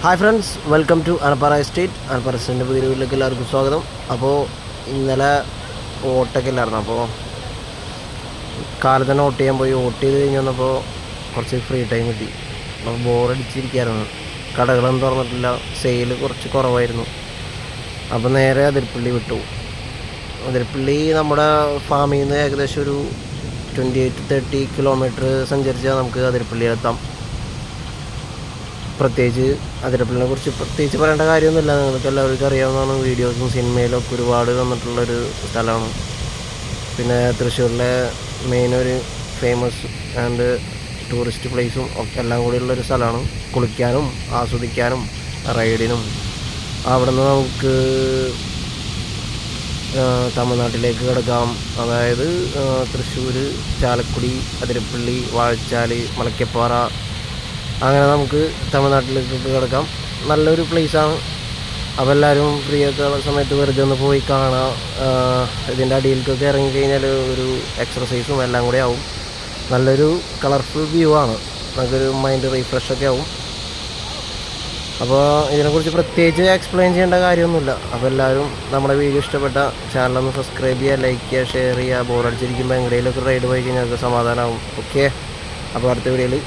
Hi friends, welcome to Anappara estate. Anappara എസ്റ്റേറ്റിൻ്റെ പുതിയ വീട്ടിലേക്ക് എല്ലാവർക്കും സ്വാഗതം. അപ്പോൾ ഇന്നലെ ഓട്ടൊക്കെ ഇല്ലായിരുന്നു. അപ്പോൾ കാലത്ത് തന്നെ ഓട്ട് ചെയ്യാൻ പോയി. ഓട്ട് ചെയ്ത് കഴിഞ്ഞ് വന്നപ്പോൾ കുറച്ച് ഫ്രീ ടൈം കിട്ടി. അപ്പോൾ ബോറടിച്ചിരിക്കുകയായിരുന്നു. കടകളൊന്നും തുറന്നിട്ടില്ല, സെയിൽ കുറച്ച് കുറവായിരുന്നു. അപ്പോൾ നേരെ അതിരപ്പള്ളി വിട്ടു. അതിരപ്പള്ളി നമ്മുടെ ഫാമിൽ നിന്ന് ഏകദേശം ഒരു 28-30 കിലോമീറ്റർ സഞ്ചരിച്ചാൽ നമുക്ക് അതിരപ്പള്ളിയിലെത്താം. പ്രത്യേകിച്ച് അതിരപ്പള്ളിനെ കുറിച്ച് പ്രത്യേകിച്ച് പറയേണ്ട കാര്യമൊന്നുമില്ല, നിങ്ങൾക്ക് എല്ലാവർക്കും അറിയാവുന്നതാണ്. വീഡിയോസും സിനിമയിലൊക്കെ ഒരുപാട് വന്നിട്ടുള്ളൊരു സ്ഥലമാണ്. പിന്നെ തൃശ്ശൂരിലെ മെയിൻ ഒരു ഫേമസ് ആൻഡ് ടൂറിസ്റ്റ് പ്ലേസും ഒക്കെ എല്ലാം കൂടിയുള്ളൊരു സ്ഥലമാണ്. കുളിക്കാനും ആസ്വദിക്കാനും റൈഡിനും. അവിടെ നിന്ന് നമുക്ക് തമിഴ്നാട്ടിലേക്ക് കിടക്കാം. അതായത് തൃശ്ശൂർ, ചാലക്കുടി, അതിരപ്പള്ളി, വാഴച്ചാൽ, മലക്കപ്പാറ, അങ്ങനെ നമുക്ക് തമിഴ്നാട്ടിലേക്കൊക്കെ കിടക്കാം. നല്ലൊരു പ്ലേസാണ്. അപ്പോൾ എല്ലാവരും ഫ്രീ ഒക്കെ ഉള്ള സമയത്ത് വെറുതെ ഒന്ന് പോയി കാണാം. ഇതിൻ്റെ അടിയിലേക്കൊക്കെ ഇറങ്ങിക്കഴിഞ്ഞാൽ ഒരു എക്സർസൈസും എല്ലാം കൂടെ ആവും. നല്ലൊരു കളർഫുൾ വ്യൂ ആണ്. നമുക്കൊരു മൈൻഡ് റീഫ്രഷൊക്കെ ആവും. അപ്പോൾ ഇതിനെക്കുറിച്ച് പ്രത്യേകിച്ച് എക്സ്പ്ലെയിൻ ചെയ്യേണ്ട കാര്യമൊന്നുമില്ല. അപ്പോൾ എല്ലാവരും നമ്മുടെ വീഡിയോ ഇഷ്ടപ്പെട്ട ചാനലൊന്ന് സബ്സ്ക്രൈബ് ചെയ്യുക, ലൈക്ക് ചെയ്യുക, ഷെയർ ചെയ്യുക. ബോറടിച്ചിരിക്കുമ്പോൾ എങ്ങനെയൊക്കെ റൈഡ് പോയി കഴിഞ്ഞാൽ സമാധാനമാവും. ഓക്കെ, അപ്പോൾ അടുത്ത വീഡിയോയിൽ